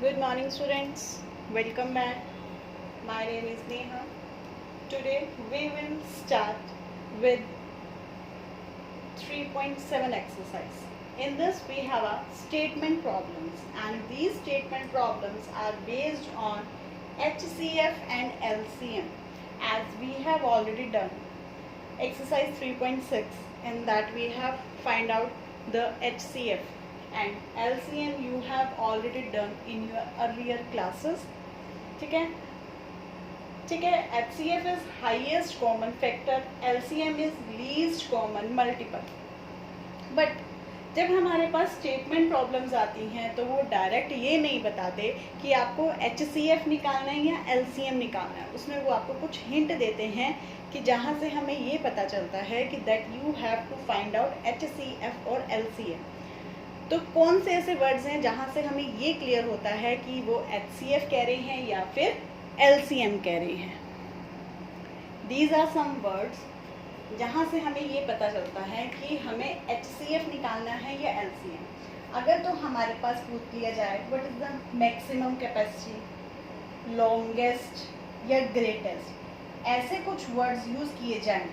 Good morning, students. Welcome back. My name is Neha. Today we will start with 3.7 exercise. In this we have a statement problems, and these statement problems are based on HCF and LCM, as we have already done exercise 3.6. In that we have find out the HCF and LCM you have already done in your earlier classes. ठीक है, HCF is highest common factor, LCM is least common multiple. But जब हमारे पास statement problems आती हैं तो वो direct ये नहीं बताते कि आपको HCF निकालना है या LCM निकालना है. उसमें वो आपको कुछ हिंट देते हैं कि जहाँ से हमें ये पता चलता है कि that you have to find out HCF और LCM. तो कौन से ऐसे वर्ड्स हैं जहाँ से हमें ये क्लियर होता है कि वो HCF कह रहे हैं या फिर LCM कह रहे हैं. दीज आर सम वर्ड्स जहाँ से हमें ये पता चलता है कि हमें HCF निकालना है या LCM. अगर तो हमारे पास पूछ लिया जाए what is the maximum capacity, longest या ग्रेटेस्ट, ऐसे कुछ वर्ड्स यूज किए जाएं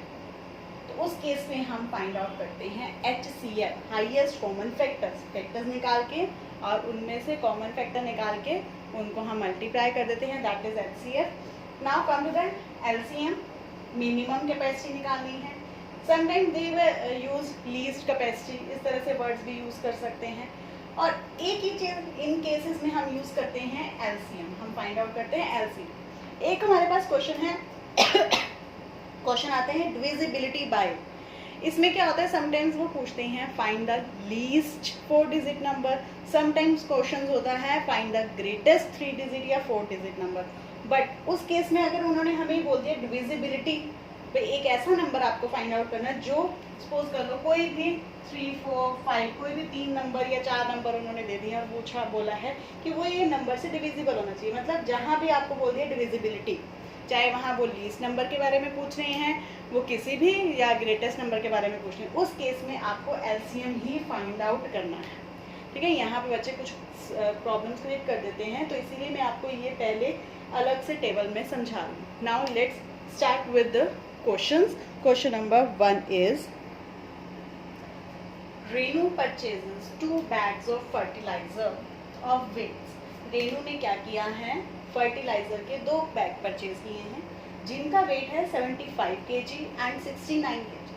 तो उस केस में हम फाइंड आउट करते हैं HCF, हाईएस्ट कॉमन फैक्टर्स निकाल के, और उनमें से कॉमन फैक्टर निकाल के उनको हम मल्टीप्लाई कर देते हैं, that is HCF. Now come to that LCM, minimum capacity निकालनी है. Sometimes they will use least capacity, इस तरह से वर्ड्स भी यूज कर सकते हैं. और एक ही चीज इन केसेस में हम यूज करते हैं LCM, हम फाइंड आउट करते हैं LCM. एक हमारे पास क्वेश्चन है क्वेश्चन आते हैं डिविजिबिलिटी बाय. इसमें क्या होता है, समटाइम्स वो पूछते हैं find the least 4 digit number, sometimes question होता है फाइंड द ग्रेटेस्ट 3 डिजिट या 4 डिजिट नंबर. बट उस केस में अगर उन्होंने हमें बोल दिया डिविजिबिलिटी पे एक ऐसा नंबर आपको फाइंड आउट करना है जो सपोज कर लो कोई भी 3, 4, 5 कोई भी 3 नंबर या 4 नंबर उन्होंने दे दिया और पूछा बोला है कि वो ये नंबर से डिविजिबल होना चाहिए. मतलब जहाँ भी आपको बोल दिया डिविजिबिलिटी, चाहे वहाँ वो लीस्ट नंबर के बारे में पूछ रहे हैं, वो किसी भी या ग्रेटेस्ट नंबर के बारे में पूछ रहे हैं, उस केस में आपको LCM ही फाइंड आउट करना है. ठीक है, यहाँ पे बच्चे कुछ प्रॉब्लम्स क्रिएट कर देते हैं, तो इसीलिए मैं आपको ये पहले अलग से टेबल में समझा लूँ. Now let's start with the questions. Question number 1 is Renu purchases 2 bags of fertiliser of weights. Renu ने क्या किया है, फर्टिलाइजर के 2 बैग परचेज किए हैं जिनका वेट है 75 kg and 69 kg.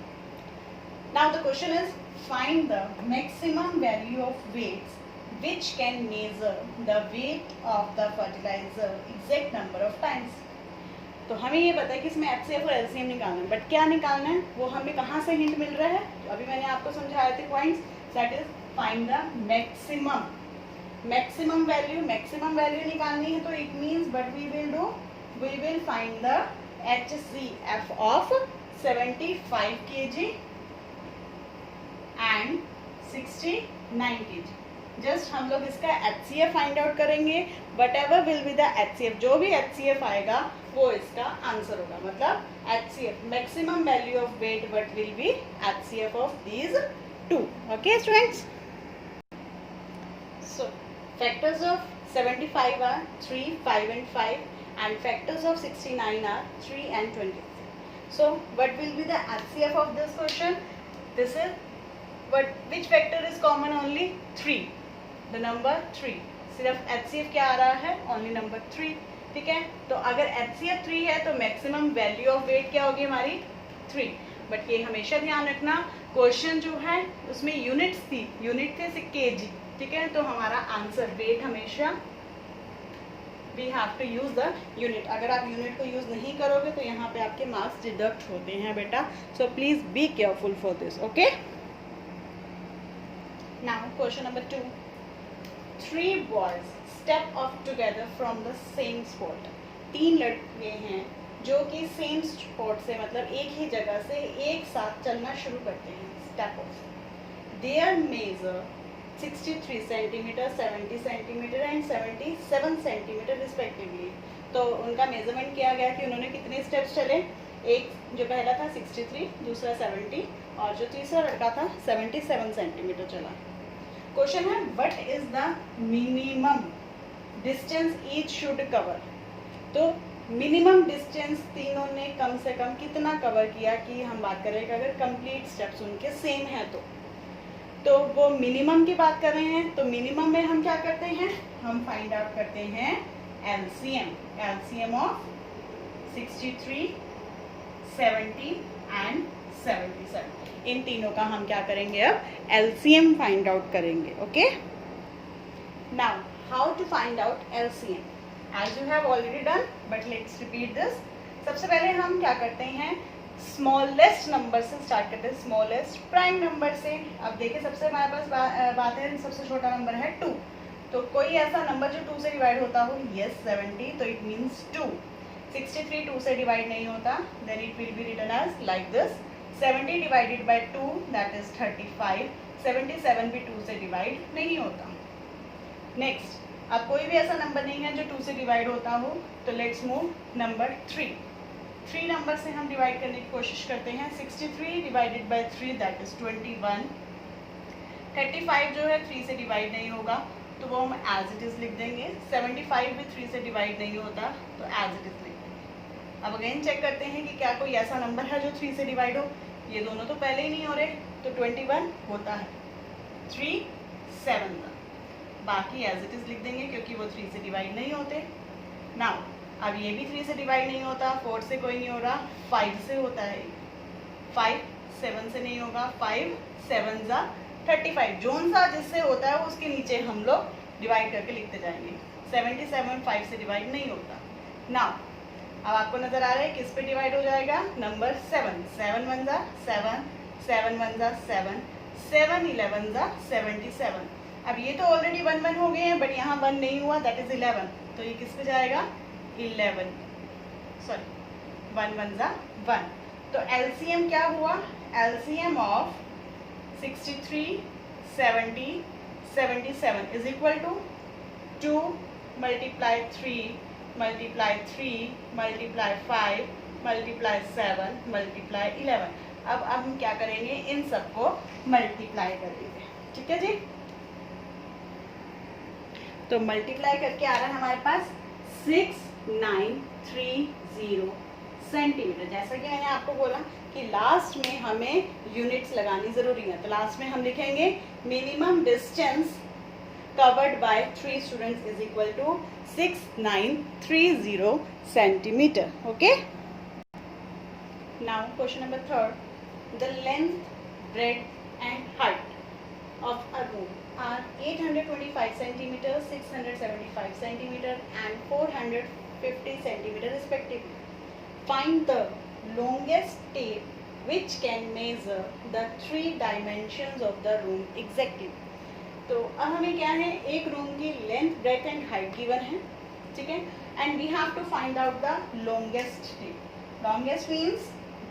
Now the question is find the maximum value of weights which can measure the weight of the fertilizer exact number of times. तो हमें ये पता है कि इसमें HCF और LCM निकालना है, बट क्या निकालना है वो हमें कहाँ से हिंट मिल रहा है. अभी मैंने आपको समझाए थे points, that is find the maximum value निकालनी है. तो it means what we will find the HCF of 75 kg and 69 kg. Just हम लोग इसका HCF फाइंड आउट करेंगे. Whatever will be the HCF, जो भी HCF आएगा वो इसका आंसर होगा. मतलब HCF maximum value of weight, what will be HCF of these 2. Okay students, so factors of 75 are 3, 5 and 5, and factors of 69 are 3 and 23. So what will be the HCF of this question? This is which factor is common? Only 3, the number 3. सिर्फ HCF क्या आ रहा है, only number 3. ठीक है, तो अगर HCF 3 है तो मैक्सिमम वैल्यू ऑफ वेट क्या होगी हमारी 3. बट ये हमेशा ध्यान रखना, क्वेश्चन जो है उसमें यूनिट थे kg. ठीक है, तो हमारा आंसर वेट हमेशा we have to use the unit. अगर आप यूनिट को यूज नहीं करोगे तो यहाँ पे आपके मार्क्स डिडक्ट होते हैं बेटा. So please be careful for this. Okay, now question number 2. 3 boys step off together from the same spot. 3 लड़के हैं जो कि सेम स्पॉट से, मतलब एक ही जगह से एक साथ चलना शुरू करते हैं. Step of. Their measure 63 centimetre, 70 centimetre and 77 centimetre respectively. तो उनका मेजरमेंट किया गया कि उन्होंने कितने स्टेप्स चले. एक जो पहला था 63, दूसरा 70 और जो तीसरा लड़का था 77 सेंटीमीटर चला. क्वेश्चन है what is the minimum distance each should cover, तो मिनिमम डिस्टेंस तीनों ने कम से कम कितना कवर किया कि हम बात करें कि अगर कंप्लीट स्टेप्स उनके सेम हैं तो वो मिनिमम की बात कर रहे हैं। तो मिनिमम में हम क्या करते हैं, हम फाइंड आउट करते हैं एलसीएम ऑफ 63, 70 एंड 77। इन तीनों का हम क्या करेंगे, अब एलसीएम फाइंड आउट करेंगे। Okay, now how to find out LCM as you have already done, but let's repeat this। सबसे पहले हम क्या करते हैं, स्मॉलेस्ट नंबर से स्टार्ट करते हैं, स्मॉलेस्ट प्राइम नंबर से। अब देखिए सबसे हमारे पास बात है, सबसे छोटा नंबर है 2, तो कोई ऐसा नंबर जो 2 से डिवाइड होता हो, यस 70, तो इट मीन्स 2। 63 2 से डिवाइड नहीं होता, then it will be written as like this, 70 divided by 2 that is 35। 77 भी 2 से डिवाइड नहीं होता। नेक्स्ट, अब कोई भी ऐसा नंबर नहीं है जो 2 से डिवाइड होता हो, तो लेट्स मूव नंबर 3। 3 नंबर से हम डिवाइड करने की कोशिश करते हैं। 63 डिवाइडेड बाय 3 दैट इज 21। 35 जो है 3 से डिवाइड नहीं होगा, तो वो हम एज इट इज़ लिख देंगे। 75 भी 3 से डिवाइड नहीं होता, तो एज इट इज़ लिख देंगे। अब अगेन चेक करते हैं कि क्या कोई ऐसा नंबर है जो 3 से डिवाइड हो। ये दोनों तो पहले ही नहीं हो रहे, तो 21 होता है। 3 7, बाकी एज इट इज़ लिख देंगे क्योंकि वो 3 से डिवाइड नहीं होते। नाउ अब ये भी 3 से डिवाइड नहीं होता, 4 से कोई नहीं हो रहा, 5 से होता है। 5 7 से नहीं होगा, 5 7 जा 35, जोन सा जिससे होता है उसके नीचे हम लोग डिवाइड करके लिखते जाएंगे। 77 5 से डिवाइड नहीं होता। नाउ अब आपको नजर आ रहा है किस पे डिवाइड हो जाएगा, नंबर 7। 7 1 जा 7, 7 1 जा 7, 7 11 जा 77। अब ये तो ऑलरेडी 1 1 हो गए हैं, बट यहाँ 1 नहीं हुआ, दैट इज 11, तो ये किस पे जाएगा, 11, सॉरी 1 1 जा 1। तो एलसीएम क्या हुआ, LCM of 63 70 77 is equal to 2 multiply 3 multiply 3 multiply 5 multiply 7 multiply 11। अब हम क्या करेंगे, इन सबको मल्टीप्लाई करेंगे। ठीक है जी, तो मल्टीप्लाई करके आ रहा है हमारे पास 6930 सेंटीमीटर। जैसा कि मैंने आपको बोला कि लास्ट में हमें यूनिट्स लगानी जरूरी है, तो लास्ट में हम लिखेंगे minimum distance covered by 3 students is equal to 6930 centimetre. Okay, now question number 3, the length breadth and height of a room are 825 cm, 675 cm and 450 cm respectively. Find the longest tape which can measure the 3 dimensions of the room exactly. तो अब हमें क्या है, एक room की length breadth and height given है, ठीक है, and we have to find out the longest tape. Longest means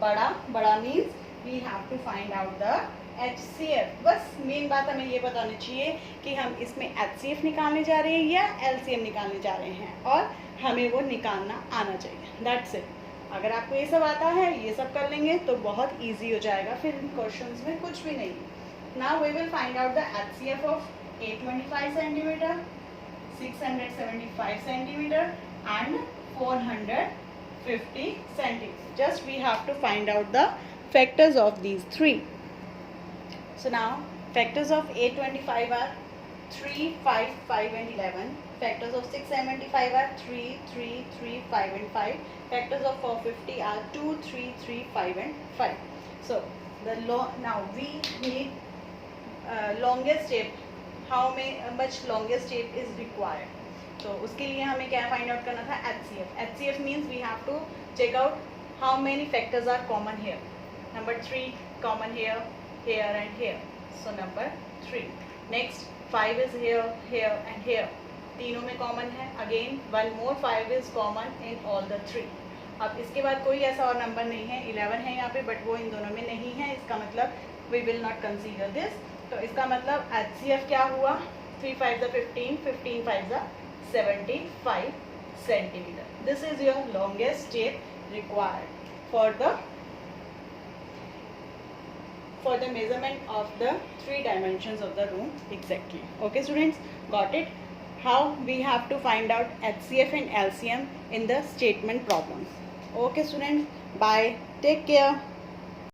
बड़ा, बड़ा means we have to find out the HCF। बस मेन बात हमें ये बतानी चाहिए कि हम इसमें HCF निकालने जा रहे हैं या LCM निकालने जा रहे हैं, और हमें वो निकालना आना चाहिए, दैट्स इट। अगर आपको ये सब आता है, ये सब कर लेंगे तो बहुत इजी हो जाएगा, फिर इन क्वेश्चंस में कुछ भी नहीं। Now we will find out the HCF of 825 centimetre, 675 centimetre and 450 centimetre. Just we have to find out the factors of these 3. So now factors of 825 are 3, 5, 5 and 11. Factors of 675 are 3, 3, 3, 5 and 5. Factors of 450 are 2, 3, 3, 5 and 5. So now we need longest tape. How much longest tape is required? तो उसके लिए हमें क्या find out करना था, HCF. HCF means we have to check out how many factors are common here. Number 3 common here, here and here. So number 3. Next 5 is here, here and here. तीनों में common है. Again one more 5 is common in all the 3. अब इसके बाद कोई ऐसा और number नहीं है. 11 है यहाँ पे, बट वो इन दोनों में नहीं है. इसका मतलब we will not consider this. तो इसका मतलब HCF क्या हुआ, 3 5 15, 15 5 75 centimeter. This is your longest tape required for the measurement of the 3 dimensions of the room exactly. Okay students, got it? how we have to find out HCF and LCM in the statement problems. Okay students, bye, take care.